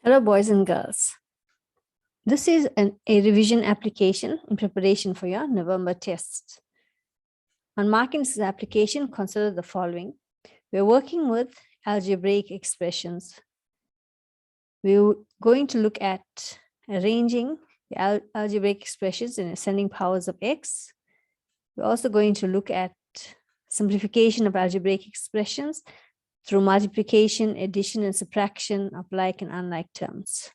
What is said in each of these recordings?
Hello, boys and girls. This is a revision application in preparation for your November test. On marking this application, consider the following. We're working with algebraic expressions. We're going to look at arranging the algebraic expressions in ascending powers of x. We're also going to look at simplification of algebraic expressions through multiplication, addition, and subtraction of like and unlike terms.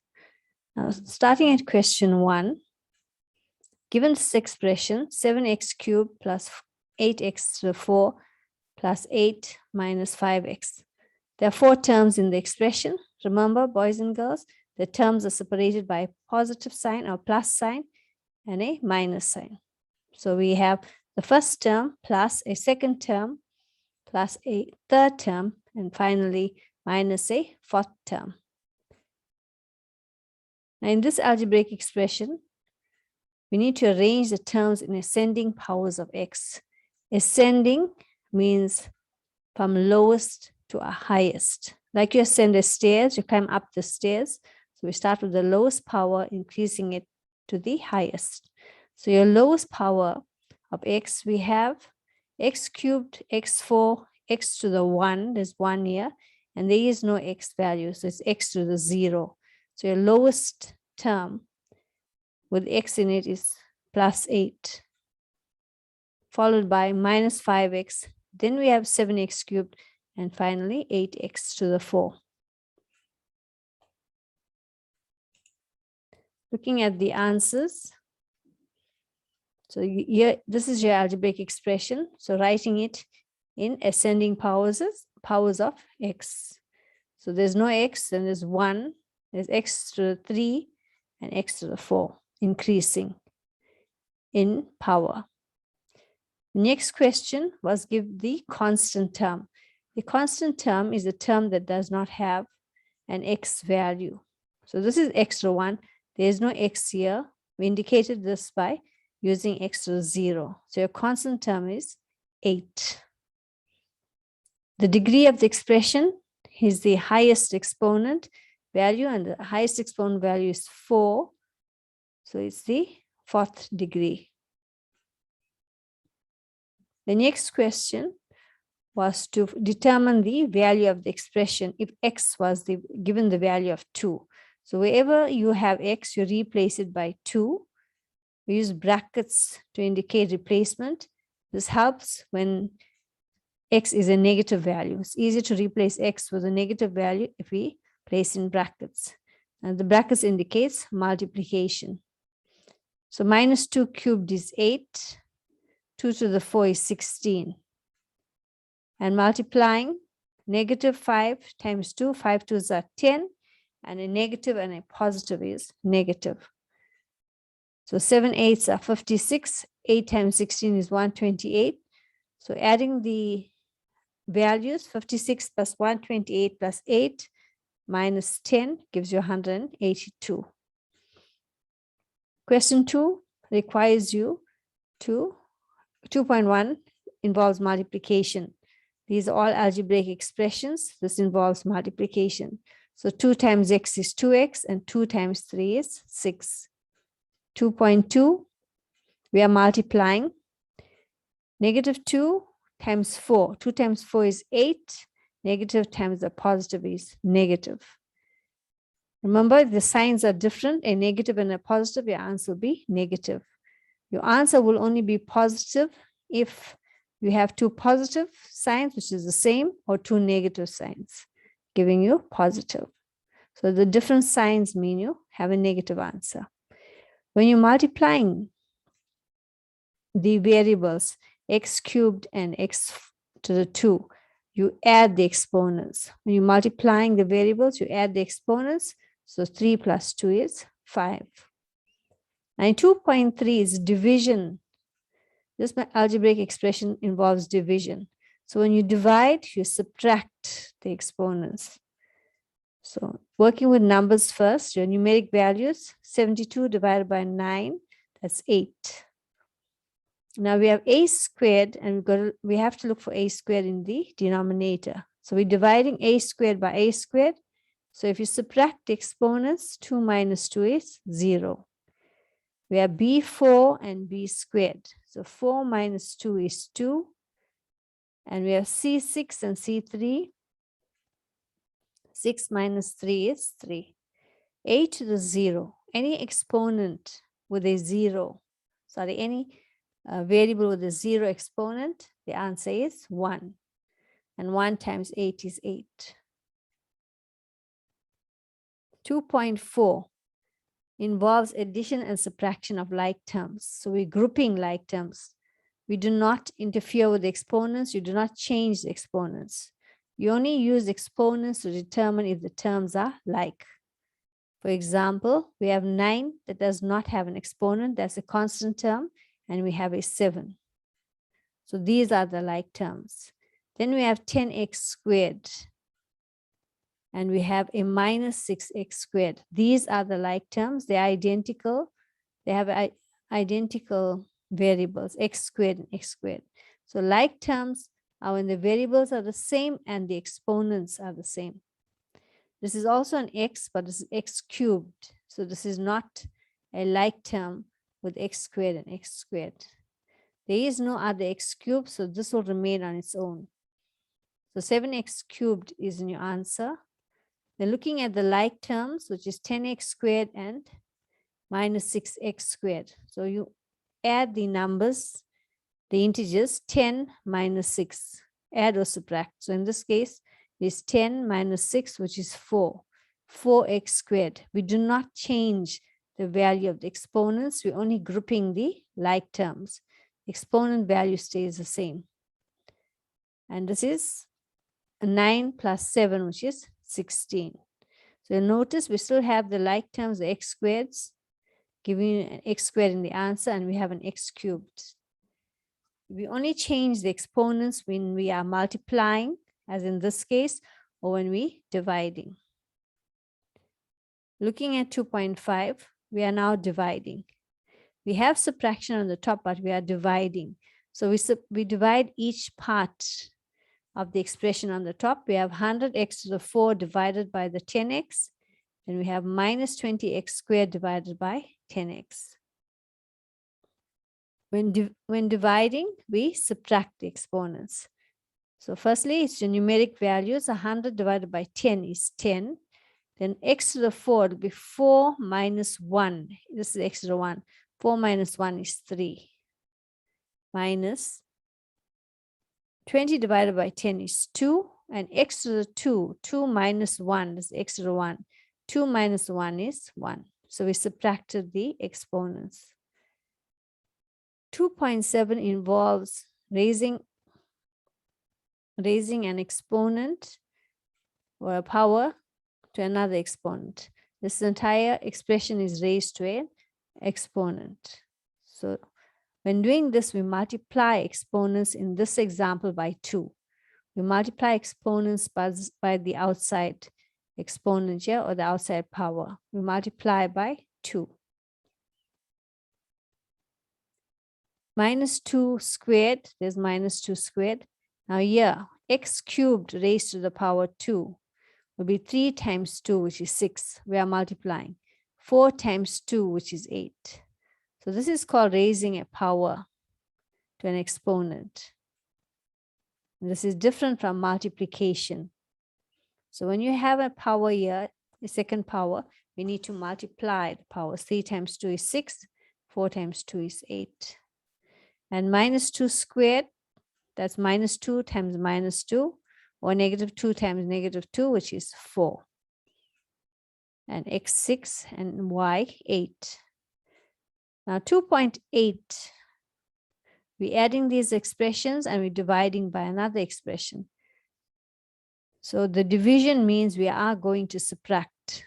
Now, starting at question 1, given this expression, 7x cubed plus 8x to the 4 plus 8 minus 5x. There are 4 terms in the expression. Remember, boys and girls, the terms are separated by a positive sign or plus sign and a minus sign. So we have the first term plus a second term plus a third term, and finally minus a fourth term. Now in this algebraic expression, we need to arrange the terms in ascending powers of x. Ascending means from lowest to a highest. Like you ascend the stairs, you climb up the stairs. So we start with the lowest power, increasing it to the highest. So your lowest power of x, we have x cubed, x4, x to the 1, there's 1 here, and there is no x value, so it's x to the 0. So your lowest term with x in it is plus 8, followed by minus 5x. Then we have 7x cubed, and finally 8x to the 4. Looking at the answers. So here, this is your algebraic expression. So writing it in ascending powers of x. So there's no x, then there's 1. There's x to the 3 and x to the 4, increasing in power. The next question was give the constant term. The constant term is a term that does not have an x value. So this is x to 1. There is no x here. We indicated this by using x to the 0. So your constant term is 8. The degree of the expression is the highest exponent value, and the highest exponent value is 4. So it's the 4th degree. The next question was to determine the value of the expression if x was given the value of 2. So wherever you have x, you replace it by 2. We use brackets to indicate replacement. This helps when x is a negative value. It's easy to replace x with a negative value if we place in brackets. And the brackets indicates multiplication. So minus 2 cubed is 8. 2 to the 4 is 16. And multiplying, negative 5 times 2, 5 2s are 10. And a negative and a positive is negative. So 7 8s are 56. 8 times 16 is 128. So adding the values, 56 plus 128 plus 8 minus 10 gives you 182. Question 2 requires you to 2.1 involves multiplication. These are all algebraic expressions. This involves multiplication. So 2 times x is 2x and 2 times 3 is 6. 2.2, we are multiplying. Negative 2 times 4. 2 times 4 is 8. Negative times the positive is negative. Remember, if the signs are different, a negative and a positive, your answer will be negative. Your answer will only be positive if you have 2 positive signs, which is the same, or 2 negative signs, giving you positive. So the different signs mean you have a negative answer. When you're multiplying the variables, x cubed and x to the 2, you add the exponents. When you're multiplying the variables, you add the exponents. So 3 plus 2 is 5. And 2.3 is division. This algebraic expression involves division. So when you divide, you subtract the exponents. So working with numbers first, your numeric values, 72 divided by 9, that's 8. Now we have a squared, and we have to look for a squared in the denominator. So we're dividing a squared by a squared. So if you subtract the exponents, 2 minus 2 is 0. We have b4 and b squared. So 4 minus 2 is 2. And we have c6 and c3. 6 minus 3 is 3. A to the 0. Any exponent with a 0, any variable with a 0 exponent, the answer is 1. And 1 times 8 is 8. 2.4 involves addition and subtraction of like terms. So we're grouping like terms. We do not interfere with the exponents. You do not change the exponents. You only use exponents to determine if the terms are like. For example, we have 9 that does not have an exponent. That's a constant term. And we have a 7. So these are the like terms. Then we have 10x squared. And we have a minus 6x squared. These are the like terms. They're identical. They have identical variables, x squared and x squared. So like terms are when the variables are the same and the exponents are the same. This is also an x, but this is x cubed. So this is not a like term with x squared and x squared. There is no other x cubed, so this will remain on its own. So 7x cubed is in your answer. Then looking at the like terms, which is 10x squared and minus 6x squared. So you add the numbers, the integers, 10 minus 6, add or subtract. So in this case, it's 10 minus 6, which is 4, 4x squared. We do not change the value of the exponents. We're only grouping the like terms. Exponent value stays the same. And this is 9 plus 7, which is 16. So you'll notice we still have the like terms, the x squareds, giving you an x squared in the answer, and we have an x cubed. We only change the exponents when we are multiplying, as in this case, or when we dividing. Looking at 2.5, we are now dividing. We have subtraction on the top, but we are dividing. So we divide each part of the expression on the top. We have 100x to the 4 divided by the 10x, and we have minus 20x squared divided by 10x. When dividing, we subtract the exponents. So firstly, it's the numeric values. 100 divided by 10 is 10. Then x to the 4 will be 4 minus 1. This is x to the 1. 4 minus 1 is 3. Minus 20 divided by 10 is 2. And x to the 2, 2 minus 1 is x to the 1. 2 minus 1 is 1. So we subtracted the exponents. 2.7 involves raising an exponent or a power to another exponent. This entire expression is raised to an exponent. So when doing this, we multiply exponents in this example by 2. We multiply exponents by the outside exponent here, or the outside power. We multiply by 2. Minus 2 squared, there's minus 2 squared. Now here, x cubed raised to the power 2 will be 3 times 2, which is 6. We are multiplying. 4 times 2, which is 8. So this is called raising a power to an exponent. And this is different from multiplication. So when you have a power here, the second power, we need to multiply the powers. 3 times 2 is 6. 4 times 2 is 8. And minus 2 squared, that's minus 2 times minus 2, or negative 2 times negative 2, which is 4. And x 6 and y 8. Now 2.8, we're adding these expressions and we're dividing by another expression. So the division means we are going to subtract.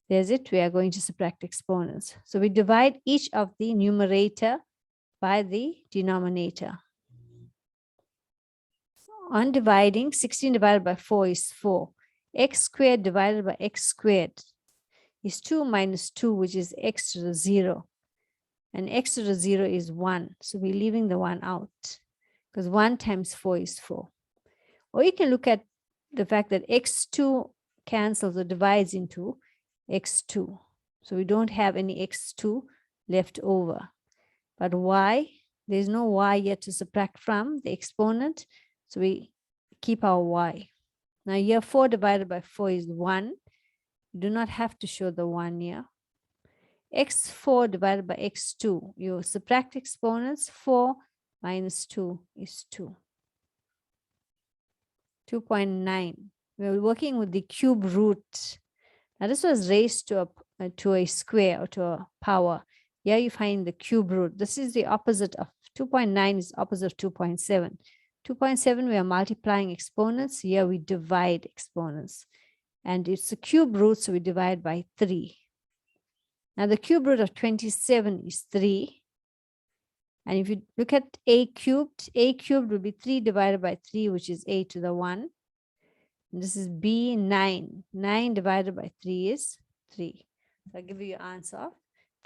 There's it, we are going to subtract exponents. So we divide each of the numerator by the denominator. On dividing, 16 divided by 4 is 4. X squared divided by x squared is 2 minus 2, which is x to the 0. And x to the 0 is 1. So we're leaving the 1 out, because 1 times 4 is 4. Or you can look at the fact that x2 cancels or divides into x2. So we don't have any x2 left over. But y, there's no y yet to subtract from the exponent. So we keep our y. Now here 4 divided by 4 is 1. You do not have to show the 1 here. x4 divided by x2. You subtract exponents. 4 minus 2 is 2. 2.9. We're working with the cube root. Now this was raised to a square or to a power. Here you find the cube root. This is the opposite of 2.9 is opposite of 2.7. 2.7 we are multiplying exponents. Here we divide exponents. And it's a cube root, so we divide by 3. Now the cube root of 27 is 3. And if you look at a cubed will be 3 divided by 3, which is a to the 1. And this is b, 9. 9 divided by 3 is 3. So I'll give you your answer of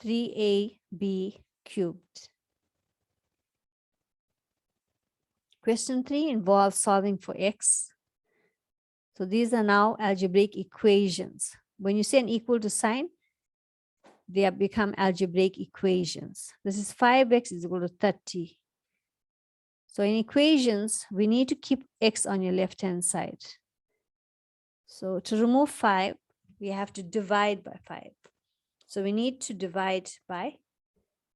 3ab cubed. Question 3 involves solving for x. So these are now algebraic equations. When you say an equal to sign, they have become algebraic equations. This is 5x is equal to 30. So in equations, we need to keep x on your left-hand side. So to remove 5, we have to divide by 5. So we need to divide by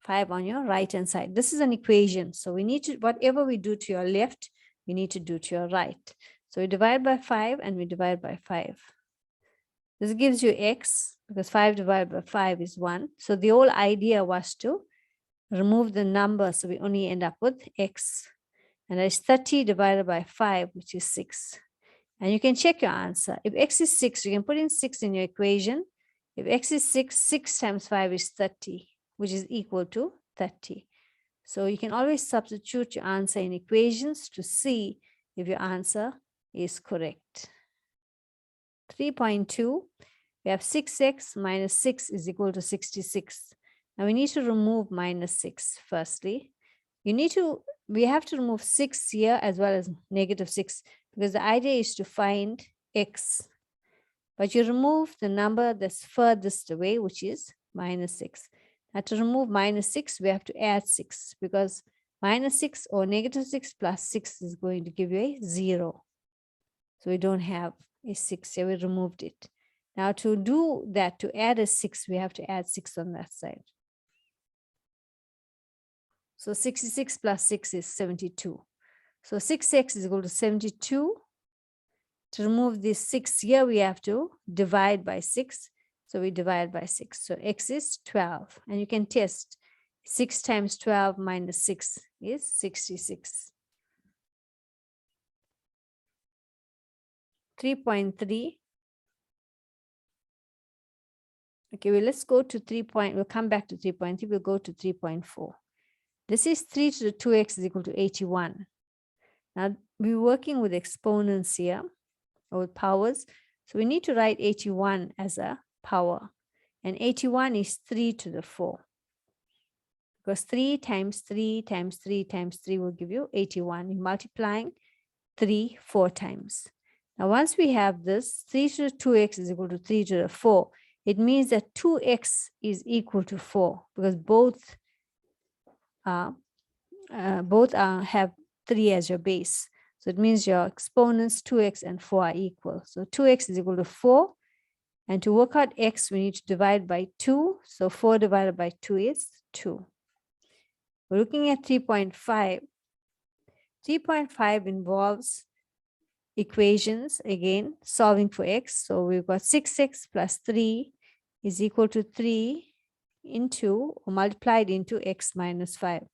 5 on your right-hand side. This is an equation. So we need to, whatever we do to your left, we need to do to your right. So we divide by 5 and we divide by 5. This gives you x, because 5 divided by 5 is 1. So the whole idea was to remove the number, so we only end up with x. And that is 30 divided by 5, which is 6. And you can check your answer. If x is 6, you can put in 6 in your equation. If x is 6, 6 times 5 is 30, which is equal to 30. So you can always substitute your answer in equations to see if your answer is correct. 3.2, we have 6x minus 6 is equal to 66. Now we need to remove minus 6 firstly. We have to remove 6 here as well as negative 6, because the idea is to find x. But you remove the number that's furthest away, which is minus 6. Now to remove minus 6, we have to add 6, because minus 6 or negative 6 plus 6 is going to give you a 0. So we don't have a 6 here, we removed it. Now to do that, to add a 6, we have to add 6 on that side. So 66 plus 6 is 72. So 6x is equal to 72. To remove this 6 here, we have to divide by 6. So we divide by 6. So x is 12. And you can test. 6 times 12 minus 6 is 66. 3.3. Okay, well, let's go to 3. We'll come back to 3.3. We'll go to 3.4. This is 3 to the 2x is equal to 81. Now, we're working with exponents here, or with powers. So we need to write 81 as a power. And 81 is 3 to the 4. Because 3 times 3 times 3 times 3 will give you 81. You're multiplying 3 4 times. Now, once we have this, 3 to the 2x is equal to 3 to the 4. It means that 2x is equal to 4, because both have 3 as your base. So it means your exponents 2x and 4 are equal. So 2x is equal to 4. And to work out x, we need to divide by 2. So 4 divided by 2 is 2. We're looking at 3.5. 3.5 involves equations, again, solving for x. So we've got 6x plus 3 is equal to 3 into, or multiplied into x minus 5.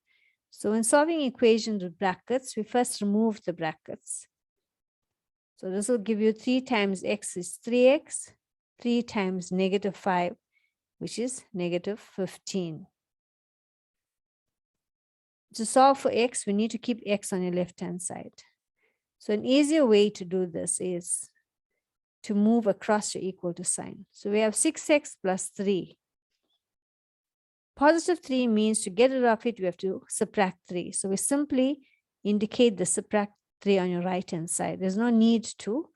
So when solving equations with brackets, we first remove the brackets. So this will give you 3 times x is 3x, 3 times negative 5, which is negative 15. To solve for x, we need to keep x on your left-hand side. So an easier way to do this is to move across your equal to sign. So we have 6x plus 3. Positive 3 means to get rid of it, we have to subtract 3. So we simply indicate the subtract 3 on your right-hand side. There's no need to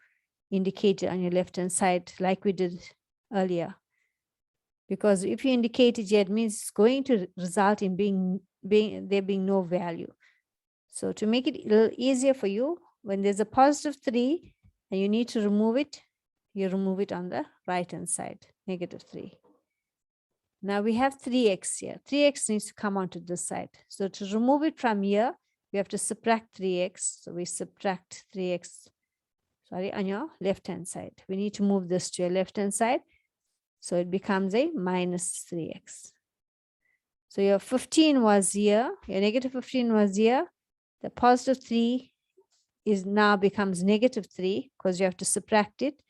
indicate it on your left-hand side like we did earlier. Because if you indicate it yet, it means it's going to result in there being no value. So to make it a little easier for you, when there's a positive 3 and you need to remove it, you remove it on the right-hand side, -3. Now we have 3x here. 3x needs to come onto this side. So to remove it from here, we have to subtract 3x. So we subtract 3x, on your left-hand side. We need to move this to your left-hand side. So it becomes a -3x. So your 15 was here, your -15 was here. The positive 3 is now becomes -3 because you have to subtract it.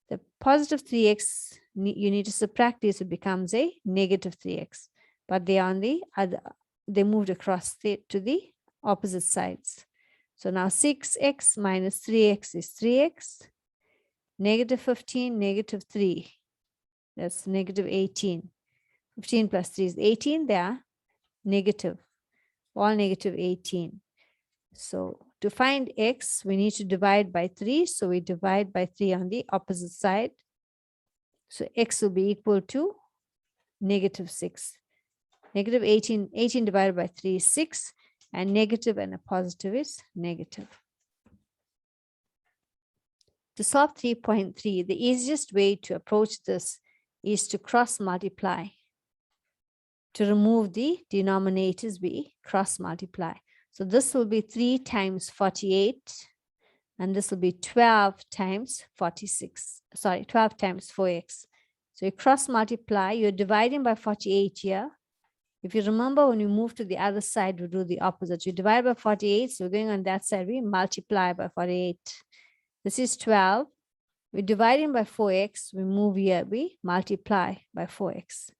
The positive 3x, you need to subtract this, it becomes a -3x. But they are on the other, they moved across to the opposite sides. So now 6x minus 3x is 3x. -15, -3. That's -18. 15 plus 3 is 18. They are negative, all -18. So to find x, we need to divide by 3. So we divide by 3 on the opposite side. So x will be equal to -6. -18, 18 divided by 3 is 6, and negative and a positive is negative. To solve 3.3, the easiest way to approach this is to cross multiply. To remove the denominators, we cross multiply. So this will be 3 times 48, and this will be 12 times 46. Sorry, 12 times 4x. So you cross multiply, you're dividing by 48 here. If you remember, when you move to the other side, we do the opposite. You divide by 48, so we're going on that side, we multiply by 48. This is 12. We're dividing by 4x, we move here, we multiply by 4x.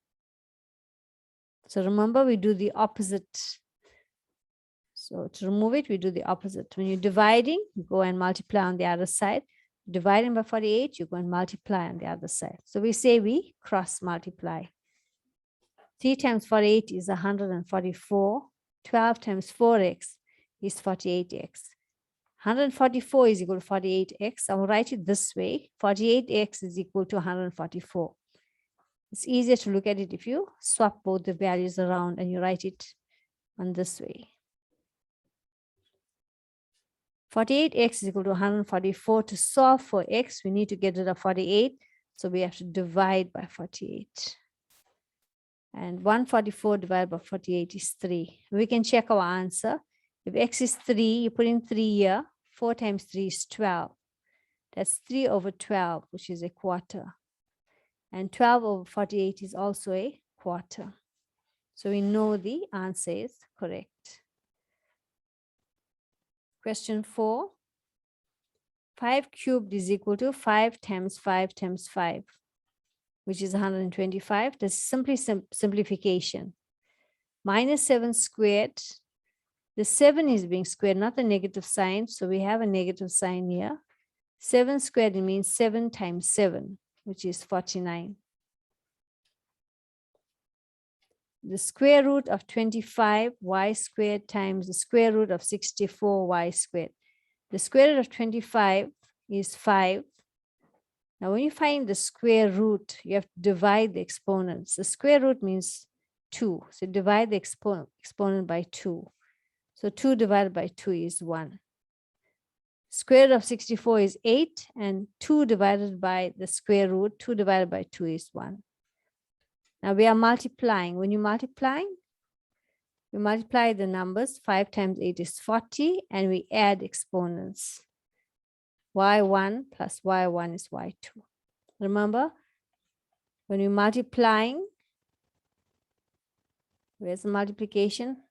So remember, we do the opposite. So to remove it, we do the opposite. When you're dividing, you go and multiply on the other side. Dividing by 48, you go and multiply on the other side. So we say we cross multiply. 3 times 48 is 144. 12 times 4x is 48x. 144 is equal to 48x. I will write it this way. 48x is equal to 144. It's easier to look at it if you swap both the values around and you write it on this way. 48x is equal to 144. To solve for x, we need to get rid of 48. So we have to divide by 48. And 144 divided by 48 is 3. We can check our answer. If x is 3, you put in 3 here. 4 times 3 is 12. That's 3 over 12, which is a quarter. And 12 over 48 is also a quarter. So we know the answer is correct. Question 4. 5 cubed is equal to 5 times 5 times 5, which is 125. That's simply simplification. -7 squared. The 7 is being squared, not the negative sign. So we have a negative sign here. 7 squared, it means 7 times 7, which is 49. The square root of 25 y squared times the square root of 64 y squared. The square root of 25 is 5. Now, when you find the square root, you have to divide the exponents. The square root means 2. So divide the exponent by 2. So 2 divided by 2 is 1. Square root of 64 is 8, and 2 divided by the square root, 2 divided by 2 is 1. Now we are multiplying. When you multiply, we multiply the numbers. 5 times 8 is 40, and we add exponents. y1 plus y1 is y2. Remember, when you're multiplying, where's the multiplication?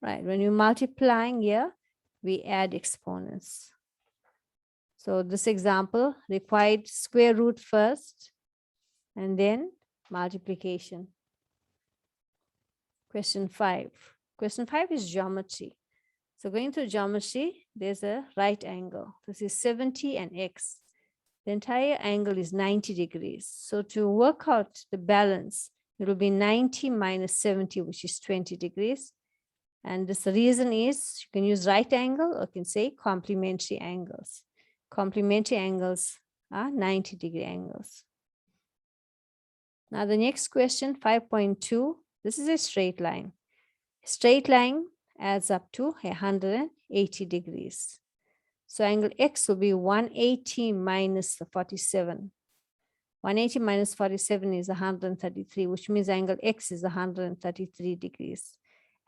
Right, when you're multiplying here, we add exponents. So this example required square root first, and then multiplication. Question 5. Question 5 is geometry. So going through geometry, there's a right angle. This is 70 and x. The entire angle is 90 degrees. So to work out the balance, it will be 90 minus 70, which is 20 degrees. And this reason is you can use right angle or you can say complementary angles. Complementary angles are 90-degree angles. Now the next question, 5.2, this is a straight line. Straight line adds up to 180 degrees. So angle X will be 180 minus the 47. 180 minus 47 is 133, which means angle X is 133 degrees.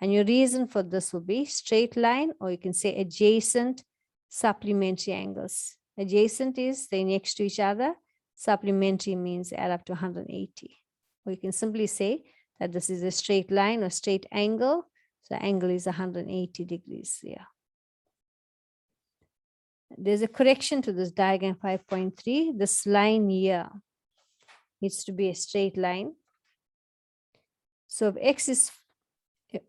And your reason for this will be straight line, or you can say adjacent supplementary angles. Adjacent is they next to each other. Supplementary means add up to 180. Or you can simply say that this is a straight line or straight angle. So angle is 180 degrees here. There's a correction to this diagram 5.3. This line here needs to be a straight line. So if X is,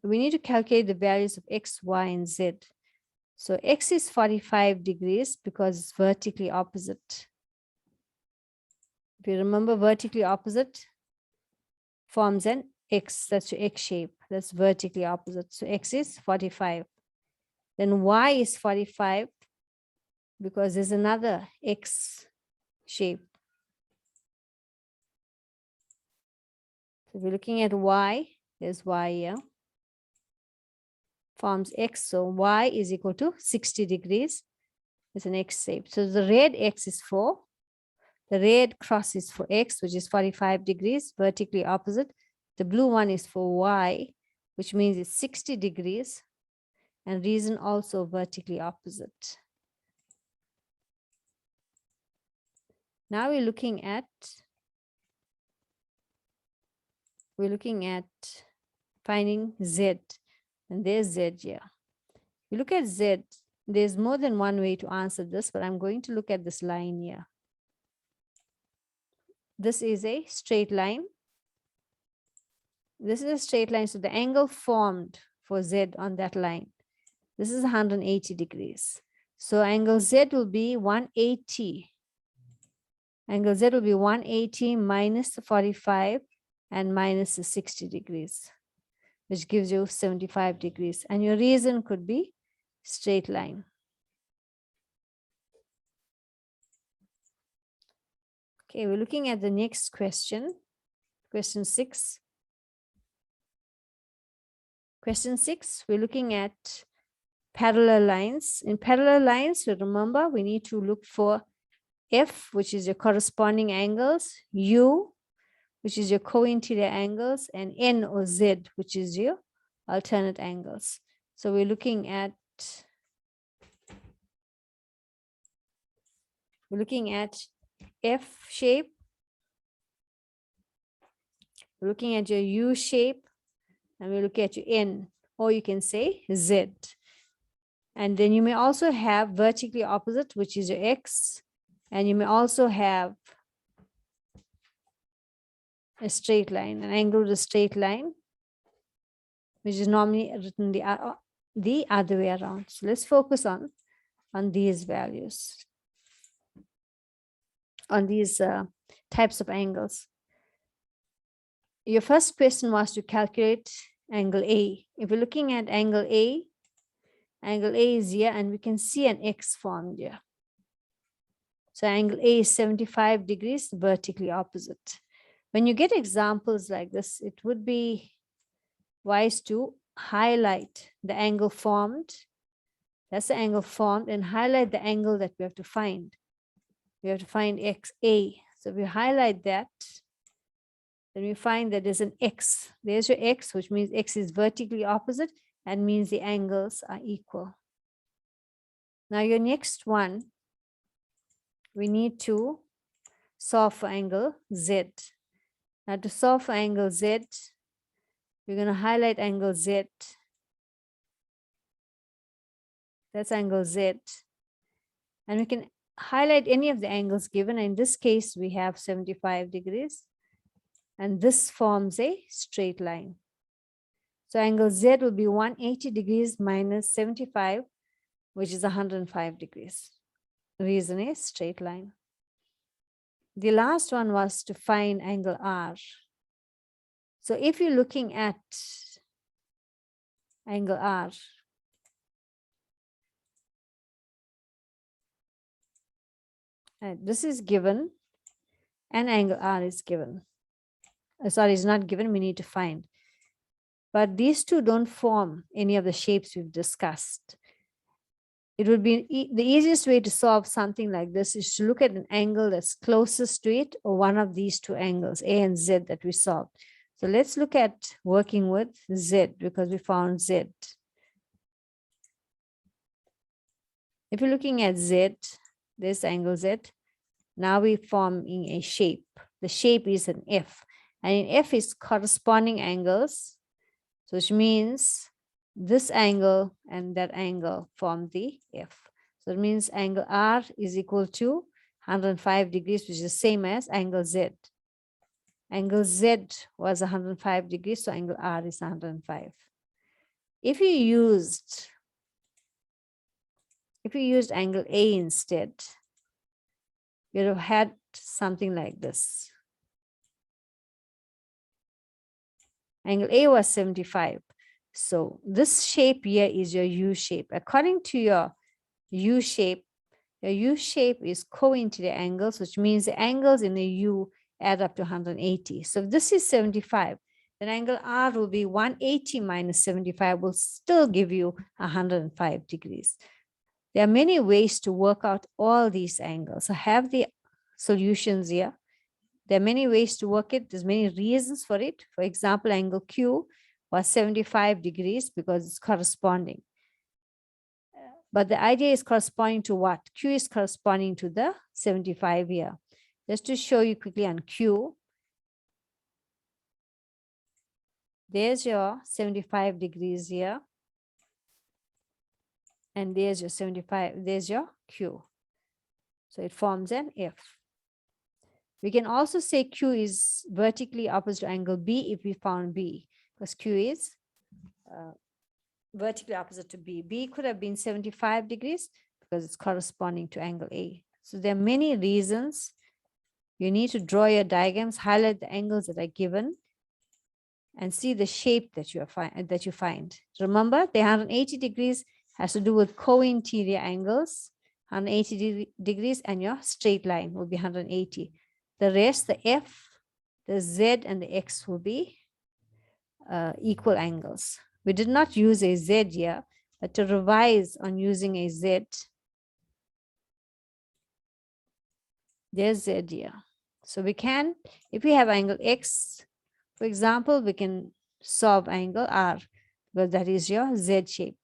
we need to calculate the values of X, Y, and Z. So X is 45 degrees because it's vertically opposite. If you remember, vertically opposite forms an X, that's your X shape. That's vertically opposite. So X is 45. Then Y is 45 because there's another X shape. So if you're looking at Y, there's Y here. Forms X, so Y is equal to 60 degrees. It's an X shape. So the red X is 4. The red cross is for X, which is 45 degrees, vertically opposite. The blue one is for Y, which means it's 60 degrees, and reason also vertically opposite. Now we're looking at finding Z, and there's Z here. You look at Z, there's more than one way to answer this, but I'm going to look at this line here. This is a straight line. This is a straight line, so the angle formed for Z on that line, this is 180 degrees. So angle Z will be 180. Angle Z will be 180 minus the 45 and minus the 60 degrees, which gives you 75 degrees. And your reason could be straight line. Okay, we're looking at the next question, question 6. Question 6, we're looking at parallel lines. In parallel lines, remember, we need to look for F, which is your corresponding angles, U, which is your co-interior angles, and N or Z, which is your alternate angles. So we're looking at F shape. We're looking at your U shape, and we look at your N, or you can say Z. And then you may also have vertically opposite, which is your X, and you may also have a straight line, an angle with a straight line, which is normally written the other way around. So let's focus on these values, on these types of angles. Your first question was to calculate angle A. If we're looking at angle A is here, and we can see an X formed here. So angle A is 75 degrees, vertically opposite. When you get examples like this, it would be wise to highlight the angle formed. That's the angle formed, and highlight the angle that we have to find. We have to find XA. So if we highlight that, then we find that there's an X. There's your X, which means X is vertically opposite and means the angles are equal. Now your next one, we need to solve for angle Z. Now to solve for angle Z, we're going to highlight angle Z. That's angle Z. And we can highlight any of the angles given. In this case, we have 75 degrees. And this forms a straight line. So angle Z will be 180 degrees minus 75, which is 105 degrees. Reason is straight line. The last one was to find angle R. So if you're looking at angle R, This is given, and angle R is given. Sorry, it's not given, we need to find. But these two don't form any of the shapes we've discussed. It would be the easiest way to solve something like this is to look at an angle that's closest to it, or one of these two angles, A and Z, that we solved. So let's look at working with Z, because we found Z. If you're looking at Z, this angle Z, now we're forming a shape. The shape is an F, and in F is corresponding angles, so which means this angle and that angle form the F. So it means angle R is equal to 105 degrees, which is the same as angle Z. Angle Z was 105 degrees, so angle R is 105. If you used angle A instead, you'd have had something like this. Angle A was 75. So this shape here is your U shape. According to your U shape is co-interior angles, which means the angles in the U add up to 180. So if this is 75, then angle R will be 180 minus 75 will still give you 105 degrees. There are many ways to work out all these angles. I have the solutions here. There are many ways to work it. There's many reasons for it. For example, angle Q was 75 degrees because it's corresponding. But the idea is corresponding to what? Q is corresponding to the 75 here. Just to show you quickly on Q, there's your 75 degrees here. And there's your 75, there's your Q. So it forms an F. We can also say Q is vertically opposite to angle B if we found B, because Q is vertically opposite to B. B could have been 75 degrees because it's corresponding to angle A. So there are many reasons. You need to draw your diagrams, highlight the angles that are given, and see the shape that you find. Remember, the 180 degrees has to do with co-interior angles, 180 degrees, and your straight line will be 180. The rest, the F, the Z, and the X will be equal angles. We did not use a Z here, but to revise on using a Z, there's Z here. So we can, if we have angle X, for example, we can solve angle R, because that is your Z shape.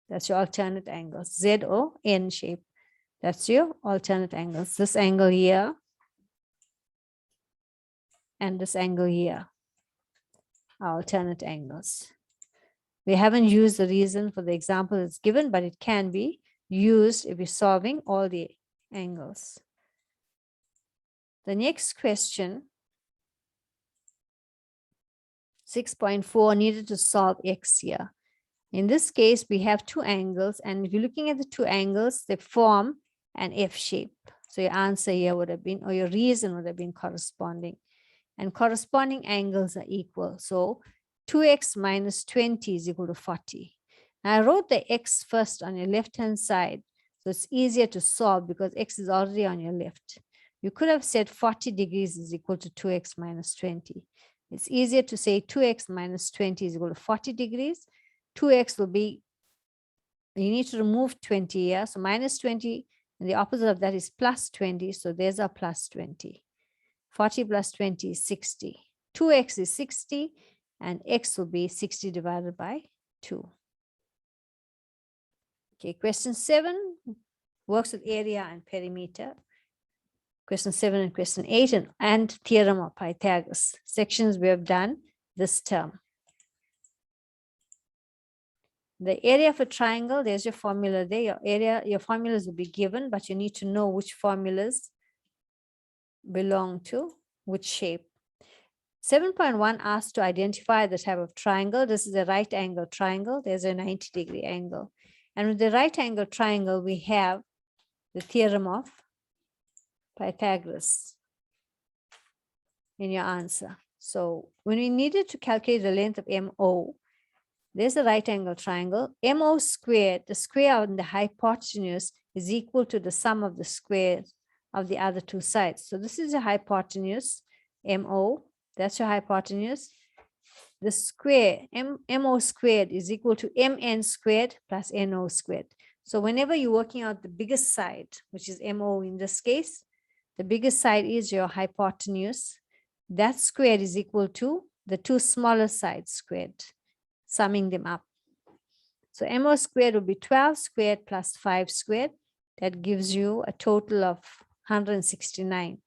That's your alternate angles, Z or N shape. That's your alternate angles. This angle here and this angle here are alternate angles. We haven't used the reason for the example that's given, but it can be used if you're solving all the angles. The next question, 6.4, needed to solve X here. In this case, we have two angles, and if you're looking at the two angles, they form an F shape. So your answer here would have been, or your reason would have been corresponding. And corresponding angles are equal. So 2x minus 20 is equal to 40. Now I wrote the x first on your left-hand side, so it's easier to solve because x is already on your left. You could have said 40 degrees is equal to 2x minus 20. It's easier to say 2x minus 20 is equal to 40 degrees. 2x will be, you need to remove 20 here. So minus 20, and the opposite of that is plus 20. So there's our plus 20. 40 plus 20 is 60. 2x is 60, and x will be 60 divided by 2. Okay, question 7 works with area and perimeter. Question 7 and question 8 and theorem of Pythagoras. Sections we have done this term. The area of a triangle, there's your formula there. Your formulas will be given, but you need to know which formulas belong to which shape. 7.1 asks to identify the type of triangle. This is a right angle triangle. There's a 90-degree angle. And with the right angle triangle, we have the theorem of Pythagoras in your answer. So when we needed to calculate the length of MO, there's a right angle triangle. MO squared, the square on the hypotenuse is equal to the sum of the squares of the other two sides. So this is a hypotenuse, MO, that's your hypotenuse. The square, MO squared is equal to MN squared plus NO squared. So whenever you're working out the biggest side, which is MO in this case, the biggest side is your hypotenuse. That squared is equal to the two smaller sides squared, summing them up. So MO squared will be 12 squared plus 5 squared. That gives you a total of 169.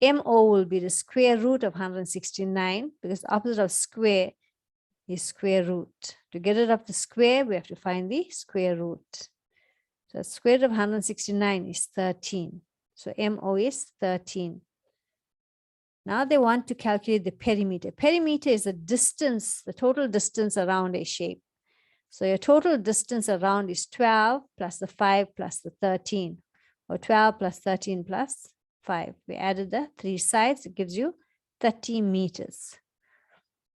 MO will be the square root of 169 because the opposite of square is square root. To get rid of the square, we have to find the square root. So the square root of 169 is 13. So MO is 13. Now they want to calculate the perimeter. Perimeter is the distance, the total distance around a shape. So your total distance around is 12 plus the 5 plus the 13, or 12 plus 13 plus 5. We added the three sides, it gives you 30 meters.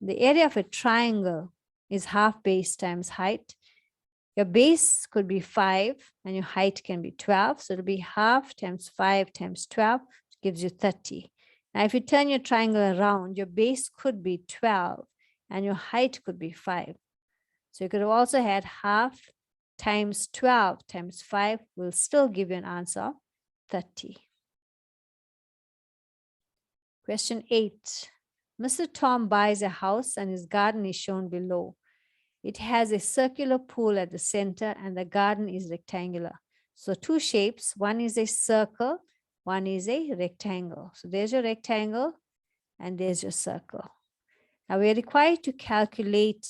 The area of a triangle is half base times height. Your base could be 5 and your height can be 12. So it'll be half times 5 times 12, which gives you 30. Now, if you turn your triangle around, your base could be 12 and your height could be 5. So you could have also had half times 12 times 5 will still give you an answer of 30. Question 8. Mr. Tom buys a house and his garden is shown below. It has a circular pool at the center and the garden is rectangular. So two shapes, one is a circle, one is a rectangle. So there's your rectangle and there's your circle. Now we're required to calculate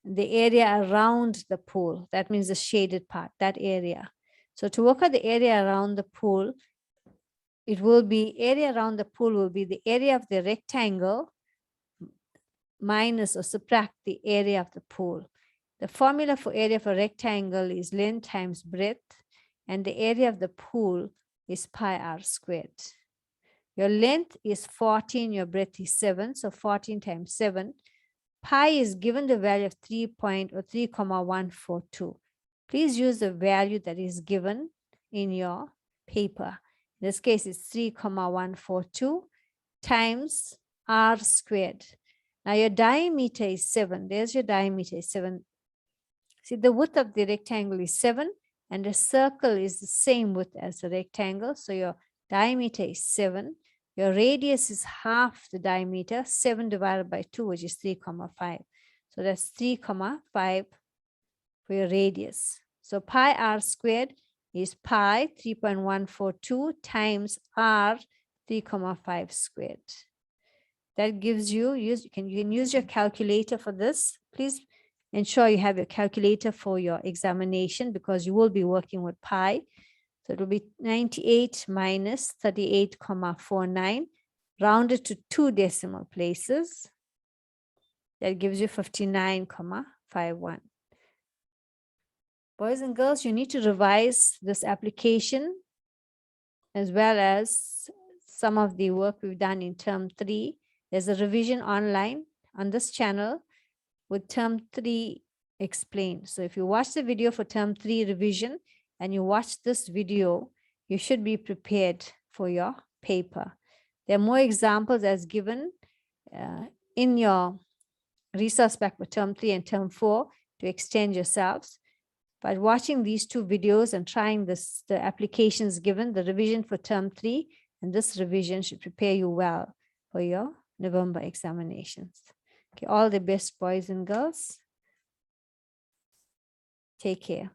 the area around the pool. That means the shaded part, that area. So to work out the area around the pool, it will be area around the pool will be the area of the rectangle minus or subtract the area of the pool. The formula for area of a rectangle is length times breadth, and the area of the pool is pi r squared. Your length is 14, your breadth is 7, so 14 times 7. Pi is given the value of 3.142. Please use the value that is given in your paper. In this case, it's 3.142 times r squared. Now your diameter is 7. There's your diameter is 7. See, the width of the rectangle is 7 and the circle is the same width as the rectangle. So your diameter is 7. Your radius is half the diameter, 7 divided by 2, which is 3.5. So that's 3.5 for your radius. So pi r squared is pi 3.142 times r 3.5 squared. That gives you, you can use your calculator for this. Please ensure you have your calculator for your examination because you will be working with pi. So it will be 98 minus 38.49, rounded to 2 decimal places. That gives you 59.51. Boys and girls, you need to revise this application as well as some of the work we've done in term 3. There's a revision online on this channel with term 3 explained. So if you watch the video for term 3 revision and you watch this video, you should be prepared for your paper. There are more examples as given in your resource pack for term 3 and term 4 to extend yourselves. By watching these two videos and trying this, the applications given, the revision for term 3 and this revision should prepare you well for your November examinations. Okay, all the best, boys and girls. Take care.